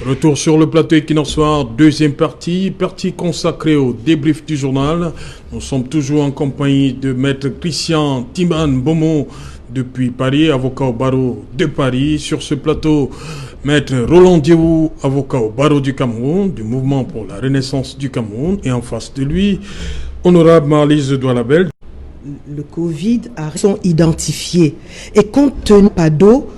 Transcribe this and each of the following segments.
Retour sur le plateau Equinox-Soir, deuxième partie consacrée au débrief du journal. Nous sommes toujours en compagnie de Maître Christian Timan Bomo depuis Paris, avocat au barreau de Paris. Sur ce plateau, Maître Roland Diéou, avocat au barreau du Cameroun, du mouvement pour la renaissance du Cameroun. Et en face de lui, honorable Marlise Doualabel. Le Covid sont identifiés et compte tenu pas d'eau,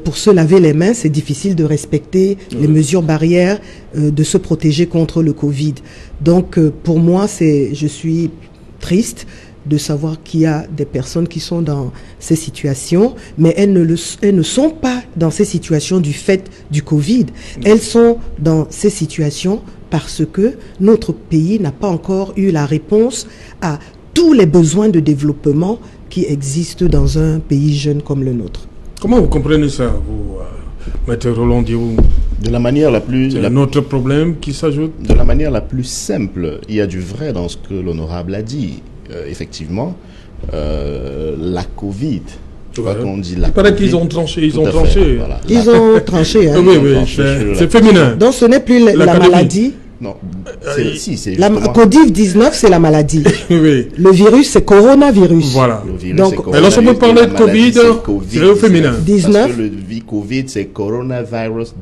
pour se laver les mains, c'est difficile de respecter les mesures barrières, de se protéger contre le Covid. Donc, pour moi, je suis triste de savoir qu'il y a des personnes qui sont dans ces situations, mais elles ne sont pas dans ces situations du fait du Covid. Elles sont dans ces situations parce que notre pays n'a pas encore eu la réponse à tous les besoins de développement qui existent dans un pays jeune comme le nôtre. Comment vous comprenez ça, vous, Maître Roland Diéou? De la manière la plus... C'est un autre problème qui s'ajoute? De la manière la plus simple, il y a du vrai dans ce que l'honorable a dit. Effectivement, la Covid... On dit il paraît qu'ils ont tranché. Ils ont tranché. Voilà. Ils ont tranché. Hein. Oui, c'est féminin. Donc ce n'est plus la maladie. Non, c'est la Covid-19, c'est la maladie. Oui. Le virus, c'est coronavirus. Voilà. Le virus, donc, mais lorsqu'on peut parler de Covid, c'est au féminin. 19. Parce que le Covid, c'est coronavirus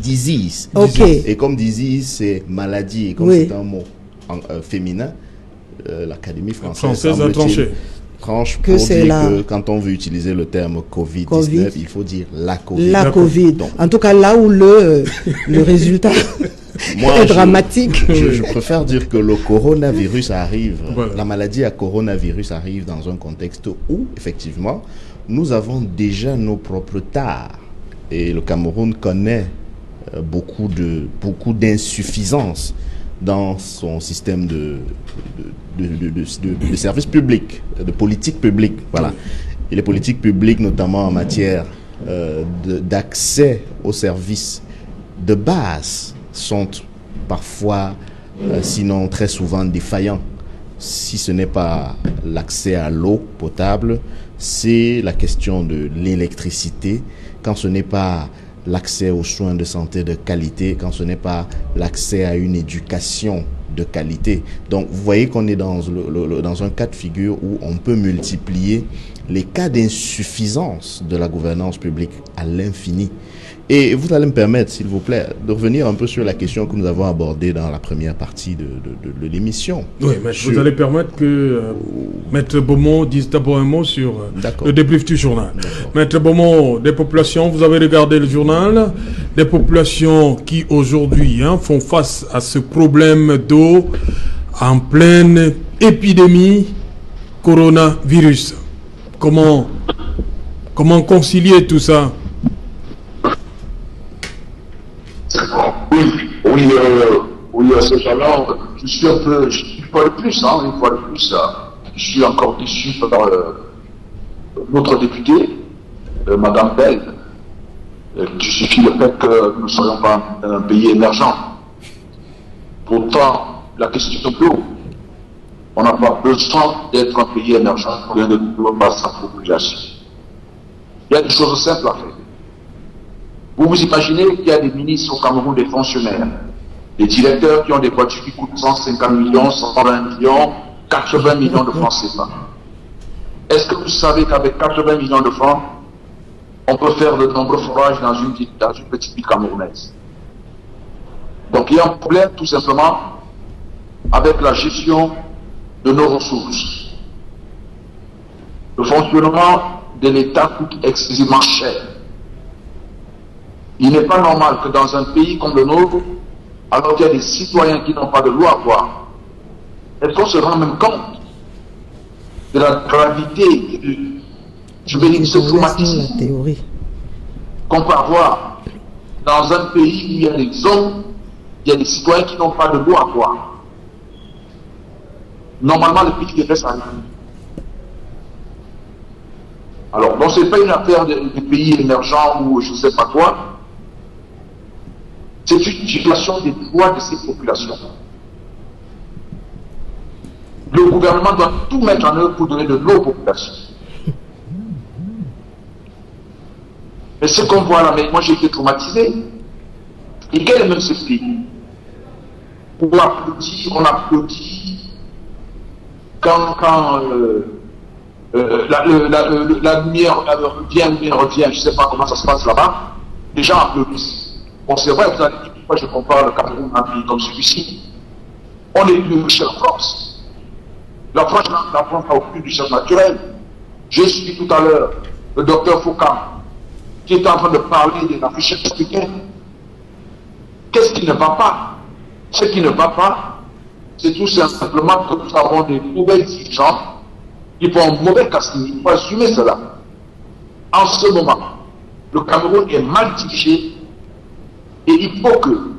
disease. Ok. Et comme disease, c'est maladie. Et comme c'est un mot féminin, l'Académie française a tranché. Tranche pour dire que quand on veut utiliser le terme Covid-19, il faut dire la Covid. La Covid. Donc, en tout cas, là où le résultat est dramatique. Je préfère dire que le coronavirus arrive, la maladie à coronavirus arrive dans un contexte où, effectivement, nous avons déjà nos propres tares. Et le Cameroun connaît beaucoup d'insuffisances dans son système de services publics, de politique publique. Voilà. Et les politiques publiques, notamment en matière d'accès aux services de base, sont parfois, sinon très souvent, défaillants. Si ce n'est pas l'accès à l'eau potable, c'est la question de l'électricité. Quand ce n'est pas l'accès aux soins de santé de qualité, quand ce n'est pas l'accès à une éducation de qualité. Donc, vous voyez qu'on est dans un cas de figure où on peut multiplier les cas d'insuffisance de la gouvernance publique à l'infini. Et vous allez me permettre, s'il vous plaît, de revenir un peu sur la question que nous avons abordée dans la première partie de l'émission. Oui, mais vous allez permettre que Maître Beaumont dise d'abord un mot sur le débrief du journal. Maître Beaumont, des populations, vous avez regardé le journal, des populations qui aujourd'hui font face à ce problème d'eau en pleine épidémie coronavirus. Comment concilier tout ça? Oui, à ce moment-là, je suis une fois de plus, je suis encore déçu par notre députée, Madame Bell, qui justifie le fait que nous ne soyons pas un pays émergent. Pourtant, la question de l'eau, on n'a pas besoin d'être un pays émergent pour de développer sa population. Il y a des choses simples à faire. Vous vous imaginez qu'il y a des ministres au Cameroun, des fonctionnaires, des directeurs qui ont des voitures qui coûtent 150 millions, 120 millions, 80 millions de francs CFA. Est-ce que vous savez qu'avec 80 millions de francs, on peut faire de nombreux forages dans une petite ville camerounaise? Donc il y a un problème tout simplement avec la gestion de nos ressources. Le fonctionnement de l'État coûte excessivement cher. Il n'est pas normal que dans un pays comme le nôtre, alors qu'il y a des citoyens qui n'ont pas de l'eau à boire, est-ce qu'on se rend même compte de la gravité de ce traumatisme qu'on peut avoir dans un pays où il y a des hommes, il y a des citoyens qui n'ont pas de l'eau à boire? Normalement, le pays devrait s'arrêter. Alors, ce n'est pas une affaire des pays émergents ou je ne sais pas quoi. C'est une situation des droits de ces populations. Le gouvernement doit tout mettre en œuvre pour donner de l'eau aux populations. Mais ce qu'on voit là, mais moi j'ai été traumatisé. Et quel est même ce pays où on applaudit quand la lumière revient, je ne sais pas comment ça se passe là-bas, les gens applaudissent. Bon, c'est vrai, vous allez dire pourquoi je compare le Cameroun à un pays comme celui-ci. On est plus riche que la France. La France n'a aucune richesse naturelle. J'ai suivi tout à l'heure le docteur Foucault qui est en train de parler de la richesse africaine. Qu'est-ce qui ne va pas? Ce qui ne va pas, c'est tout simplement que nous avons des mauvais dirigeants qui font un mauvais casting. Il faut assumer cela. En ce moment, le Cameroun est mal dirigé et il faut que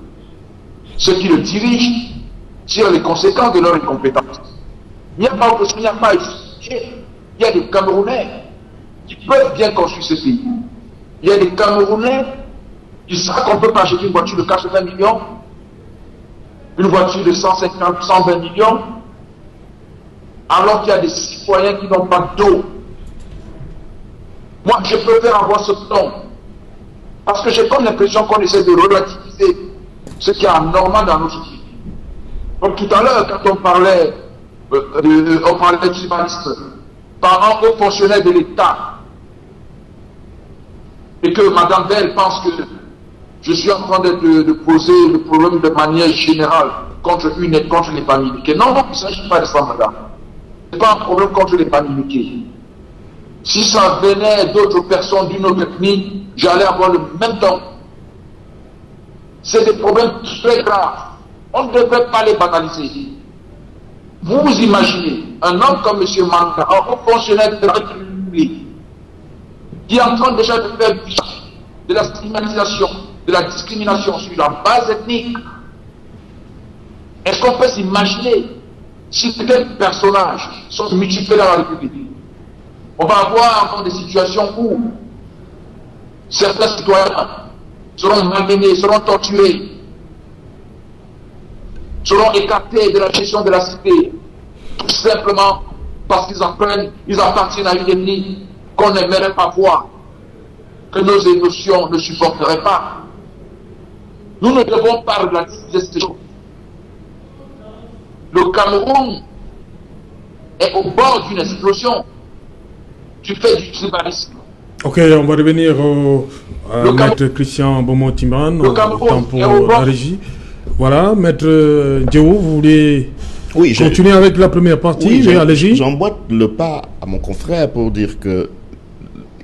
ceux qui le dirigent tirent les conséquences de leur incompétence. Il n'y a pas à justifier. Il y a des Camerounais qui peuvent bien construire ce pays. Il y a des Camerounais qui savent qu'on ne peut pas acheter une voiture de 80 millions, une voiture de 150, 120 millions, alors qu'il y a des citoyens qui n'ont pas d'eau. Moi, je préfère avoir ce ton, parce que j'ai comme l'impression qu'on essaie de relativiser ce qui est anormal dans notre vie. Comme tout à l'heure, quand on parlait du tribalisme par un haut fonctionnaire de l'État, et que Mme Bell pense que je suis en train de poser le problème de manière générale contre les familles miquées. Non, il ne s'agit pas de ça, madame. Ce n'est pas un problème contre les familles miquées. Si ça venait d'autres personnes d'une autre ethnie, j'allais avoir le même temps. C'est des problèmes très graves. On ne devrait pas les banaliser. Vous imaginez un homme comme M. Manga, un haut fonctionnaire de la République, qui est en train déjà de faire de la stigmatisation, de la discrimination sur la base ethnique. Est-ce qu'on peut s'imaginer si quelques personnages sont multipliés dans la République? On va avoir des situations où certains citoyens seront malmenés, seront torturés, seront écartés de la gestion de la cité, tout simplement parce qu'ils appartiennent à une ethnie qu'on n'aimerait pas voir, que nos émotions ne supporteraient pas. Nous ne devons pas relativiser ces choses. Le Cameroun est au bord d'une explosion du fait du tribalisme. Ok, on va revenir à Maître Christian Bomo-Timbane, temps pour la régie. Voilà, Maître Diéwo, vous voulez continuer avec la première partie? Oui, allez-y. J'emboîte le pas à mon confrère pour dire que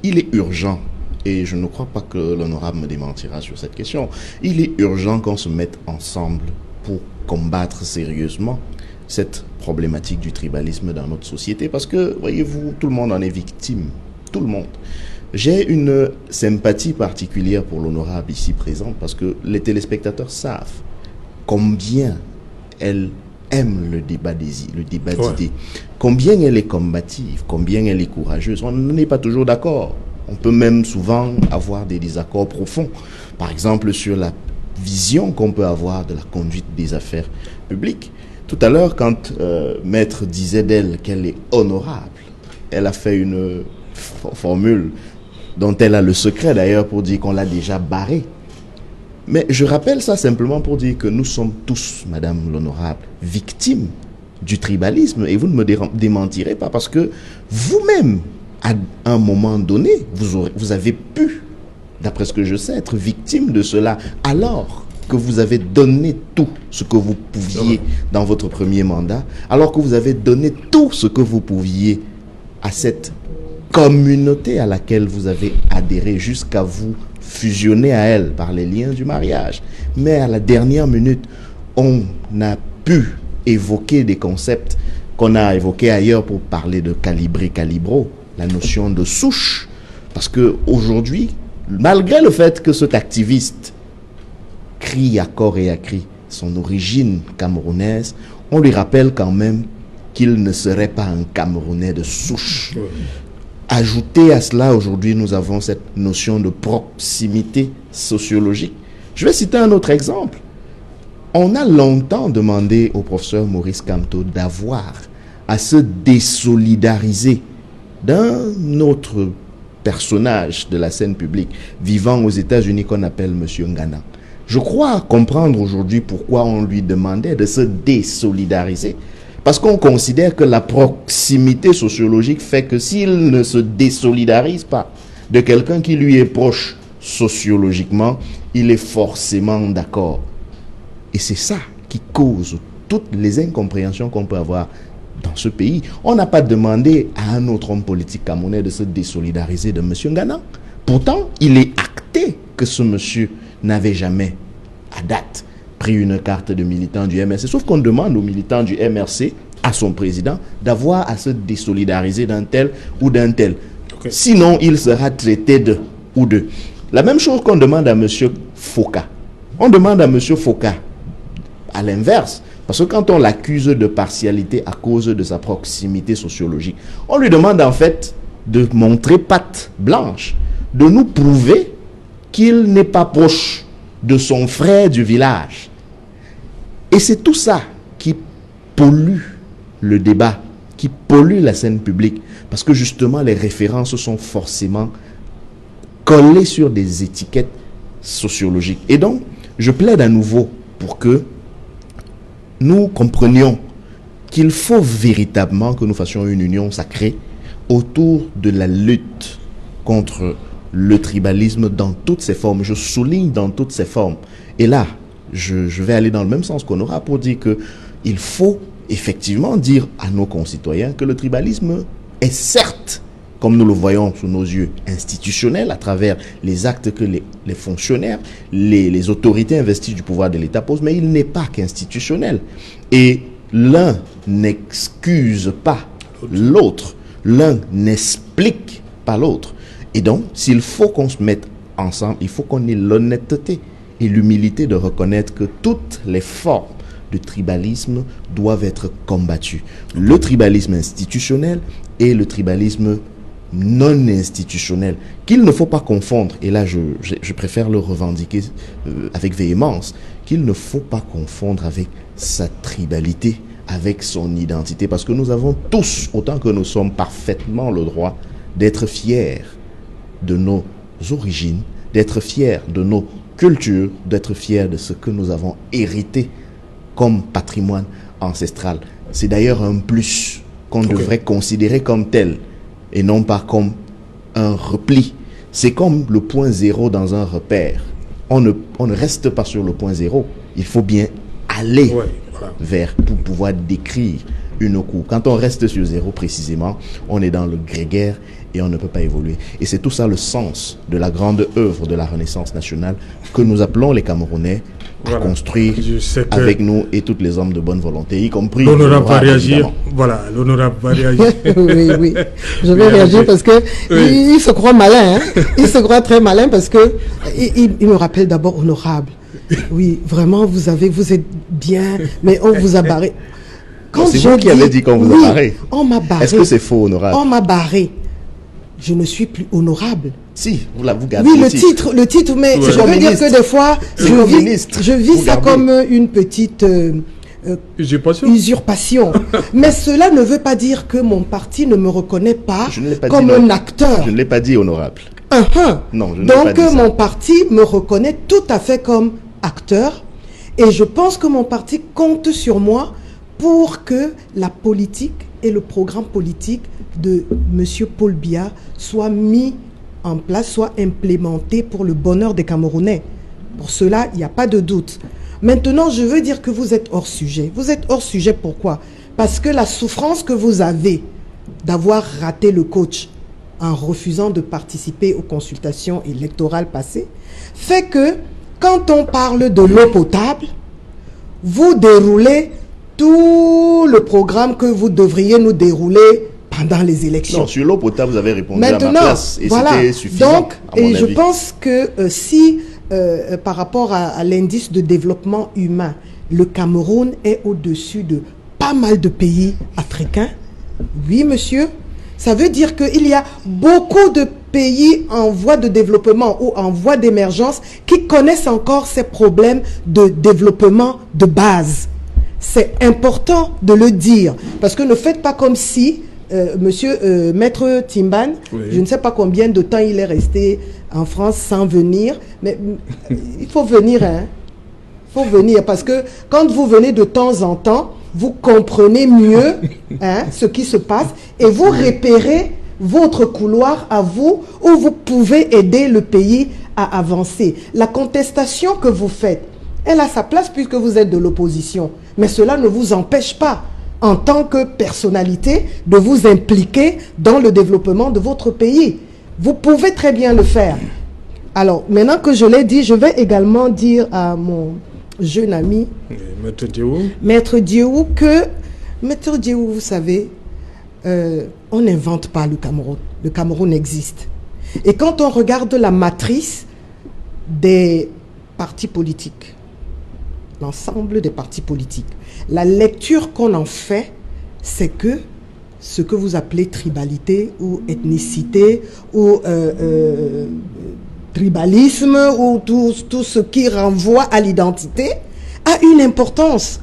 il est urgent, et je ne crois pas que l'honorable me démentira sur cette question, il est urgent qu'on se mette ensemble pour combattre sérieusement cette problématique du tribalisme dans notre société, parce que, voyez-vous, tout le monde en est victime, tout le monde. J'ai une sympathie particulière pour l'honorable ici présente, parce que les téléspectateurs savent combien elle aime le débat d'idées, combien elle est combative, combien elle est courageuse. On n'est pas toujours d'accord. On peut même souvent avoir des désaccords profonds. Par exemple, sur la vision qu'on peut avoir de la conduite des affaires publiques. Tout à l'heure, quand Maître disait d'elle qu'elle est honorable, elle a fait une formule dont elle a le secret d'ailleurs pour dire qu'on l'a déjà barrée. Mais je rappelle ça simplement pour dire que nous sommes tous, Madame l'honorable, victimes du tribalisme, et vous ne me démentirez pas, parce que vous-même, à un moment donné, vous avez pu, d'après ce que je sais, être victime de cela, alors que vous avez donné tout ce que vous pouviez dans votre premier mandat, alors que vous avez donné tout ce que vous pouviez à cette communauté à laquelle vous avez adhéré jusqu'à vous fusionner à elle par les liens du mariage. Mais à la dernière minute, on a pu évoquer des concepts qu'on a évoqués ailleurs pour parler de calibro, la notion de souche. Parce que aujourd'hui, malgré le fait que cet activiste crie à corps et à cri son origine camerounaise, on lui rappelle quand même qu'il ne serait pas un Camerounais de souche. Ajouté à cela, aujourd'hui, nous avons cette notion de proximité sociologique. Je vais citer un autre exemple. On a longtemps demandé au professeur Maurice Kamto d'avoir à se désolidariser d'un autre personnage de la scène publique vivant aux États-Unis qu'on appelle M. Ngana. Je crois comprendre aujourd'hui pourquoi on lui demandait de se désolidariser. Parce qu'on considère que la proximité sociologique fait que s'il ne se désolidarise pas de quelqu'un qui lui est proche sociologiquement, il est forcément d'accord. Et c'est ça qui cause toutes les incompréhensions qu'on peut avoir dans ce pays. On n'a pas demandé à un autre homme politique camerounais de se désolidariser de M. Ngana. Pourtant, il est acté que ce monsieur n'avait jamais, à date, pris une carte de militant du MRC. Sauf qu'on demande aux militants du MRC, à son président, d'avoir à se désolidariser d'un tel ou d'un tel. Okay. Sinon, il sera traité de ou de. La même chose qu'on demande à M. Foucault. On demande à M. Foucault, à l'inverse, parce que quand on l'accuse de partialité à cause de sa proximité sociologique, on lui demande en fait de montrer patte blanche, de nous prouver qu'il n'est pas proche de son frère du village. Et c'est tout ça qui pollue le débat, qui pollue la scène publique, parce que justement les références sont forcément collées sur des étiquettes sociologiques. Et donc, je plaide à nouveau pour que nous comprenions qu'il faut véritablement que nous fassions une union sacrée autour de la lutte contre le tribalisme dans toutes ses formes. Je souligne dans toutes ses formes. Et là, je vais aller dans le même sens qu'Honorable pour dire qu'il faut effectivement dire à nos concitoyens que le tribalisme est certes, comme nous le voyons sous nos yeux, institutionnel à travers les actes que les fonctionnaires, les autorités investies du pouvoir de l'État posent, mais il n'est pas qu'institutionnel. Et l'un n'excuse pas l'autre, l'un n'explique pas l'autre. Et donc, s'il faut qu'on se mette ensemble, il faut qu'on ait l'honnêteté et l'humilité de reconnaître que toutes les formes de tribalisme doivent être combattues. Le tribalisme institutionnel et le tribalisme non institutionnel, qu'il ne faut pas confondre, et là je préfère le revendiquer avec véhémence, qu'il ne faut pas confondre avec sa tribalité, avec son identité, parce que nous avons tous, autant que nous sommes, parfaitement le droit d'être fiers de nos origines, d'être fiers de nos cultures, d'être fiers de ce que nous avons hérité comme patrimoine ancestral. C'est d'ailleurs un plus qu'on devrait considérer comme tel et non pas comme un repli. C'est comme le point zéro dans un repère. On ne reste pas sur le point zéro. Il faut bien aller vers pour pouvoir décrire une cour. Quand on reste sur zéro précisément, on est dans le grégaire et on ne peut pas évoluer. Et c'est tout ça le sens de la grande œuvre de la Renaissance nationale que nous appelons les Camerounais à construire avec nous et toutes les hommes de bonne volonté, y compris l'honorable va réagir. Voilà, l'honorable va réagir. Oui. Je vais réagir parce que il se croit malin. Hein. Il se croit très malin parce que il me rappelle d'abord honorable. Oui, vraiment, vous êtes bien, mais on vous a barré. C'est vous qui avez dit qu'on vous a barré. On m'a barré. Est-ce que c'est faux, honorable? On m'a barré. Je ne suis plus honorable. Si, vous gardez le titre, mais je veux dire que des fois, je vis ça comme une petite usurpation. Mais cela ne veut pas dire que mon parti ne me reconnaît pas comme un acteur. Je ne l'ai pas dit, honorable. Non, je ne l'ai pas dit. Donc, mon parti me reconnaît tout à fait comme acteur. Et je pense que mon parti compte sur moi pour que la politique et le programme politique de M. Paul Biya soit mis en place, soit implémenté pour le bonheur des Camerounais. Pour cela, il n'y a pas de doute. Maintenant, je veux dire que vous êtes hors sujet. Vous êtes hors sujet, pourquoi? Parce que la souffrance que vous avez d'avoir raté le coach en refusant de participer aux consultations électorales passées fait que quand on parle de l'eau potable, vous déroulez tout le programme que vous devriez nous dérouler pendant les élections. Non, sur l'eau potable, vous avez répondu à ma place et c'était suffisant. Donc, et je pense que si, par rapport à l'indice de développement humain, le Cameroun est au-dessus de pas mal de pays africains, oui, monsieur, ça veut dire qu'il y a beaucoup de pays en voie de développement ou en voie d'émergence qui connaissent encore ces problèmes de développement de base. C'est important de le dire, parce que ne faites pas comme si monsieur Maître Timban, je ne sais pas combien de temps il est resté en France sans venir, mais il faut venir, hein. faut venir parce que quand vous venez de temps en temps, vous comprenez mieux ce qui se passe et vous repérez votre couloir à vous où vous pouvez aider le pays à avancer. La contestation que vous faites, elle a sa place puisque vous êtes de l'opposition. Mais cela ne vous empêche pas, en tant que personnalité, de vous impliquer dans le développement de votre pays. Vous pouvez très bien le faire. Alors, maintenant que je l'ai dit, je vais également dire à mon jeune ami, Maître Diéou, que, Maître Diéou, vous savez, on n'invente pas le Cameroun. Le Cameroun existe. Et quand on regarde la matrice des partis politiques, l'ensemble des partis politiques, la lecture qu'on en fait, c'est que ce que vous appelez tribalité ou ethnicité ou tribalisme ou tout ce qui renvoie à l'identité a une importance.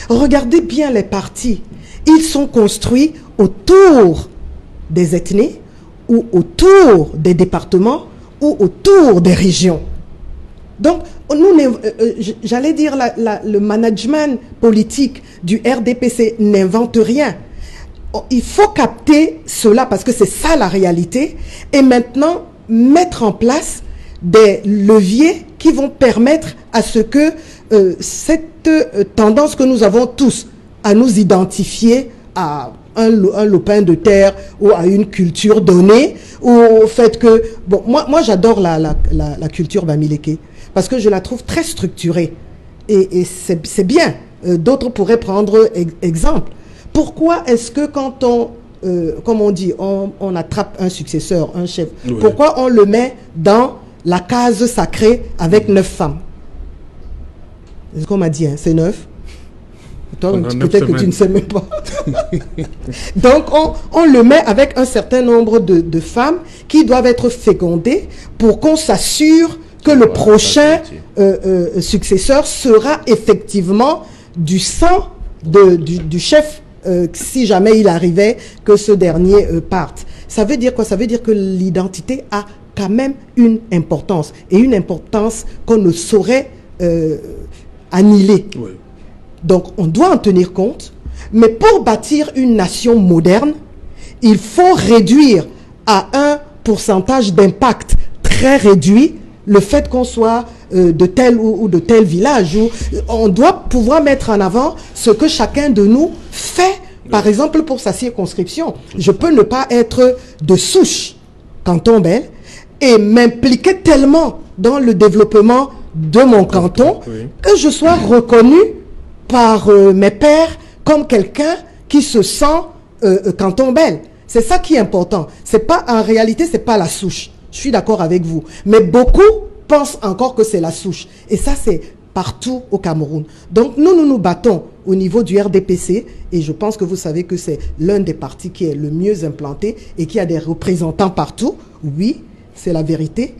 Regardez bien les partis. Ils sont construits autour des ethnies ou autour des départements ou autour des régions. Donc, nous, j'allais dire, le management politique du RDPC n'invente rien. Il faut capter cela parce que c'est ça la réalité et maintenant mettre en place des leviers qui vont permettre à ce que cette tendance que nous avons tous à nous identifier à un lopin de terre ou à une culture donnée ou au fait que... Bon, moi j'adore la culture bamileke parce que je la trouve très structurée et c'est bien. D'autres pourraient prendre exemple. Pourquoi est-ce que quand comme on dit, on attrape un successeur, un chef, oui, pourquoi on le met dans la case sacrée avec 9 femmes? C'est ce qu'on m'a dit, hein, c'est 9. Toi, peut-être que tu ne sais même pas. Donc, on le met avec un certain nombre de femmes qui doivent être fécondées pour qu'on s'assure que le prochain successeur sera effectivement du sang du chef si jamais il arrivait que ce dernier parte. Ça veut dire quoi? Ça veut dire que l'identité a quand même une importance et une importance qu'on ne saurait annihiler. Oui. Donc, on doit en tenir compte, mais pour bâtir une nation moderne, il faut réduire à un pourcentage d'impact très réduit le fait qu'on soit de tel ou de tel village. Où on doit pouvoir mettre en avant ce que chacun de nous fait, par exemple pour sa circonscription. Je peux ne pas être de Souche, canton Bel, et m'impliquer tellement dans le développement de mon canton que je sois reconnu par mes pairs comme quelqu'un qui se sent canton Bel. C'est ça qui est important. C'est pas, en réalité, c'est pas la souche. Je suis d'accord avec vous. Mais beaucoup pensent encore que c'est la souche. Et ça, c'est partout au Cameroun. Donc, nous nous battons au niveau du RDPC. Et je pense que vous savez que c'est l'un des partis qui est le mieux implanté et qui a des représentants partout. Oui, c'est la vérité.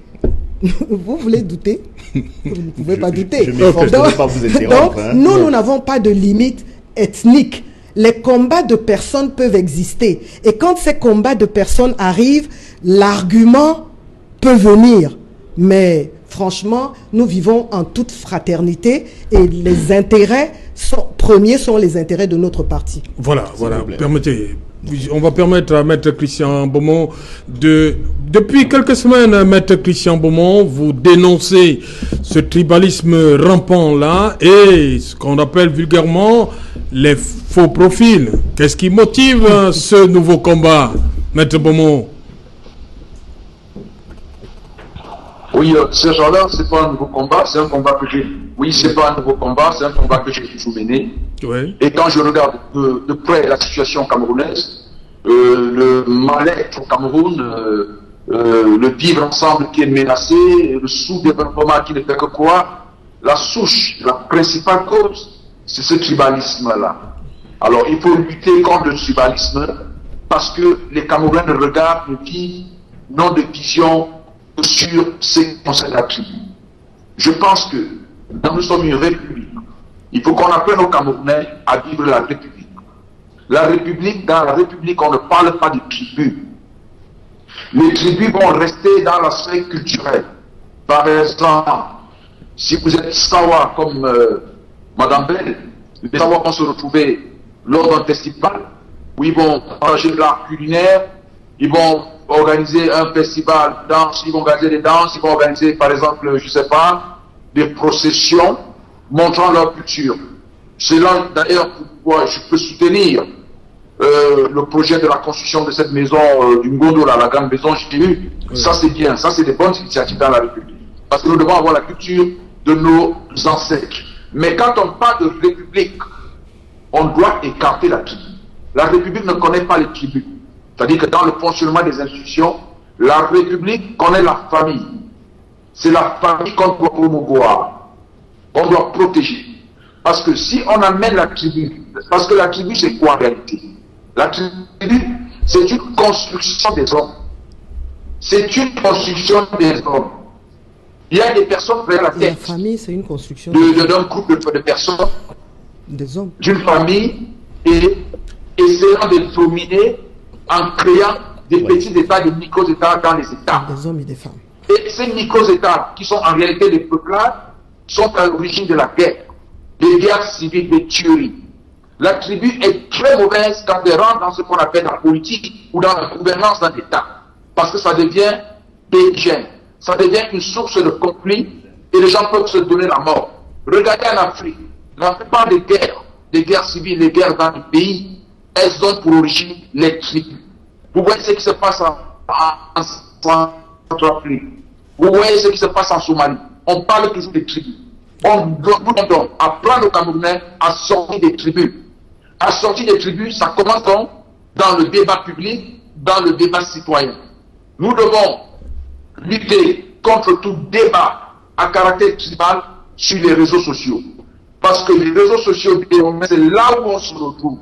Vous voulez douter? Vous ne pouvez pas douter. Je m'efforce de ne pas vous interrompre. Donc, nous n'avons pas de limite ethnique. Les combats de personnes peuvent exister. Et quand ces combats de personnes arrivent, l'argument peut venir. Mais franchement, nous vivons en toute fraternité et les intérêts premiers sont les intérêts de notre parti. Voilà. Permettez. On va permettre à Maître Christian Beaumont Depuis quelques semaines, Maître Christian Beaumont, vous dénoncez ce tribalisme rampant-là et ce qu'on appelle vulgairement les faux profils. Qu'est-ce qui motive ce nouveau combat, Maître Beaumont? Oui, ce genre-là, c'est pas un nouveau combat, c'est un combat que j'ai... Oui, c'est pas un nouveau combat, c'est un combat que j'ai toujours mené. Oui. Et quand je regarde de près la situation camerounaise, le mal-être au Cameroun, le vivre ensemble qui est menacé, le sous-développement qui ne fait que quoi, la souche, la principale cause, c'est ce tribalisme-là. Alors, il faut lutter contre le tribalisme parce que les Camerounais ne regardent, ne vivent, n'ont de vision sur ces concepts d'attributs. Je pense que nous sommes une république. Il faut qu'on apprenne aux Camerounais à vivre la république. La république, dans la république, on ne parle pas de tribus. Les tribus vont rester dans l'aspect culturel. Par exemple, Si vous êtes Sawa comme Madame Bell, les Sawa vont se retrouver lors d'un festival où ils vont partager de l'art culinaire, ils vont organiser un festival de danse, ils vont organiser des danses, ils vont organiser par exemple, je sais pas, des processions montrant leur culture. C'est là d'ailleurs pourquoi je peux soutenir le projet de la construction de cette maison du Gondola, la grande maison JMU. Oui. Ça c'est bien, ça c'est des bonnes initiatives dans la République. Parce que nous devons avoir la culture de nos ancêtres. Mais quand on parle de République, on doit écarter la tribu. La République ne connaît pas les tribus. C'est-à-dire que dans le fonctionnement des institutions, la République connaît la famille. C'est la famille qu'on doit promouvoir, on doit protéger. Parce que si on amène la tribu, parce que la tribu c'est quoi en réalité? La tribu, c'est une construction des hommes. C'est une construction des hommes. Il y a des personnes derrière la tête. La famille, c'est une construction d'un groupe de personnes, des hommes, d'une famille, et essayant de dominer en créant des petits États, des micro-États dans les États. Des hommes et des femmes. Et ces micro-États, qui sont en réalité des peuplades, sont à l'origine de la guerre, des guerres civiles, des tueries. La tribu est très mauvaise quand elle rentre dans ce qu'on appelle la politique ou dans la gouvernance d'un État. Parce que ça devient dégène. Ça devient une source de conflit et les gens peuvent se donner la mort. Regardez en Afrique. La plupart des guerres civiles, les guerres dans les pays, elles ont pour origine les tribus. Vous voyez ce qui se passe en Centrafrique. Vous voyez ce qui se passe en Somalie. On parle toujours des tribus. On doit apprendre aux Camerounais à sortir des tribus. À sortir des tribus, ça commence donc dans le débat public, dans le débat citoyen. Nous devons lutter contre tout débat à caractère tribal sur les réseaux sociaux. Parce que les réseaux sociaux, c'est là où on se retrouve.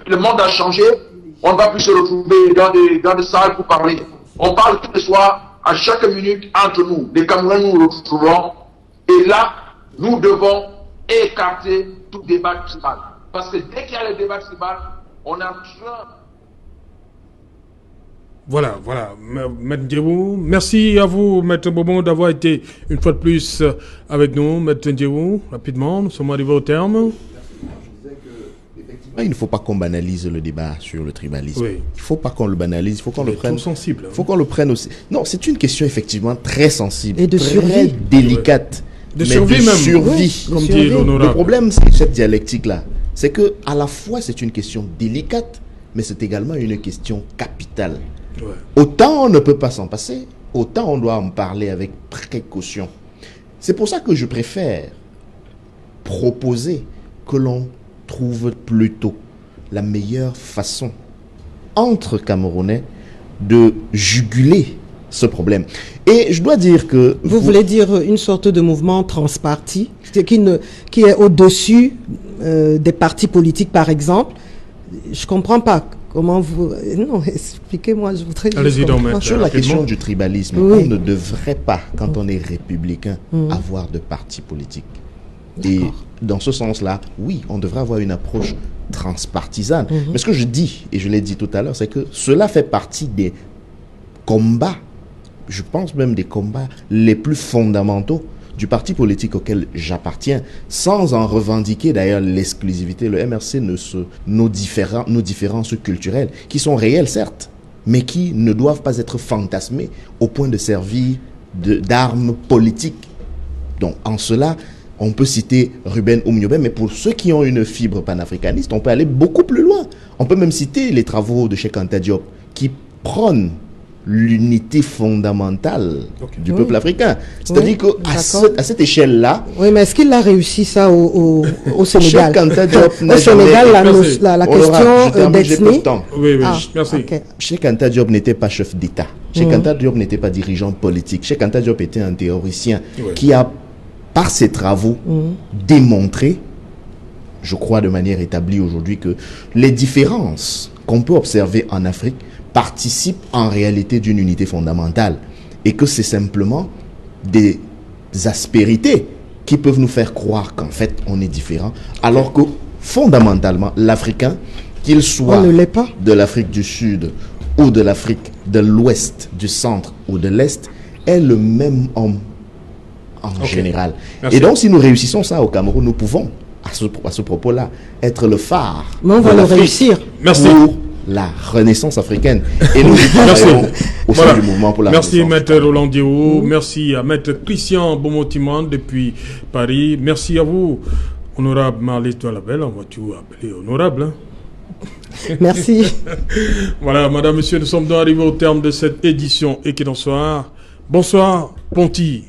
Le monde a changé, on ne va plus se retrouver dans des salles pour parler. On parle tous les soirs, à chaque minute, entre nous. Les Camerounais nous retrouvons. Et là, nous devons écarter tout débat tribal. Parce que dès qu'il y a le débat tribal, on est en train... Voilà. Maître Ndjebou, merci à vous, Maître Bobon, d'avoir été une fois de plus avec nous. Maître Ndjebou, rapidement, nous sommes arrivés au terme. Il ne faut pas qu'on banalise le débat sur le tribalisme. Oui. Il ne faut pas qu'on le banalise, il faut qu'on le prenne. Sensible. Il faut qu'on le prenne aussi. Non, c'est une question effectivement très sensible. Et de très survie. Délicate. De survie même. Survie. Oui, comme dit l'honorable. Le problème, c'est cette dialectique-là. C'est que à la fois, c'est une question délicate, mais c'est également une question capitale. Ouais. Autant on ne peut pas s'en passer, autant on doit en parler avec précaution. C'est pour ça que je préfère proposer que l'on trouve plutôt la meilleure façon entre Camerounais de juguler ce problème. Et je dois dire que... Vous voulez dire une sorte de mouvement transparti qui est au-dessus des partis politiques, par exemple. Je ne comprends pas. Comment vous... Non, expliquez-moi, je voudrais... Allez-y donc, maître. Sur la question du tribalisme, oui. On ne devrait pas, quand on est républicain, avoir de parti politique. Et dans ce sens-là, oui, on devrait avoir une approche transpartisane. Mais ce que je dis, et je l'ai dit tout à l'heure, c'est que cela fait partie des combats, je pense même des combats les plus fondamentaux du parti politique auquel j'appartiens, sans en revendiquer d'ailleurs l'exclusivité. Le MRC, nos différences culturelles, qui sont réelles certes, mais qui ne doivent pas être fantasmées au point de servir d'armes politiques. Donc en cela, on peut citer Ruben Oumniobé, mais pour ceux qui ont une fibre panafricaniste, on peut aller beaucoup plus loin. On peut même citer les travaux de Cheikh Anta Diop, qui prônent l'unité fondamentale du peuple africain. C'est-à-dire qu'à cette échelle-là... Oui, mais est-ce qu'il a réussi ça au Sénégal? Cheikh Anta Diop au Sénégal, la question d'ethnie... Oui, merci. Okay. Cheikh Anta Diop n'était pas chef d'État. Cheikh Anta Diop n'était pas dirigeant politique. Cheikh Anta Diop était un théoricien qui a, par ses travaux, démontré, je crois de manière établie aujourd'hui, que les différences qu'on peut observer en Afrique participe en réalité d'une unité fondamentale et que c'est simplement des aspérités qui peuvent nous faire croire qu'en fait on est différent alors que fondamentalement l'Africain, qu'il soit de l'Afrique du Sud ou de l'Afrique de l'Ouest, du Centre ou de l'Est, est le même homme en général. Merci. Et donc, si nous réussissons ça au Cameroun, nous pouvons, à ce propos-là, être le phare. Mais on va le réussir. Merci. Pour la renaissance africaine. Et nous travaillons au sein du mouvement pour la renaissance. Merci, Maître Roland Diéwo. Merci à Maître Christian Bomotiman depuis Paris. Merci à vous, Honorable Marley Toalabel. On va tout appeler honorable. Hein? Merci. Voilà, Madame, Monsieur, nous sommes donc arrivés au terme de cette édition Equinon Soir. Bonsoir, Ponty.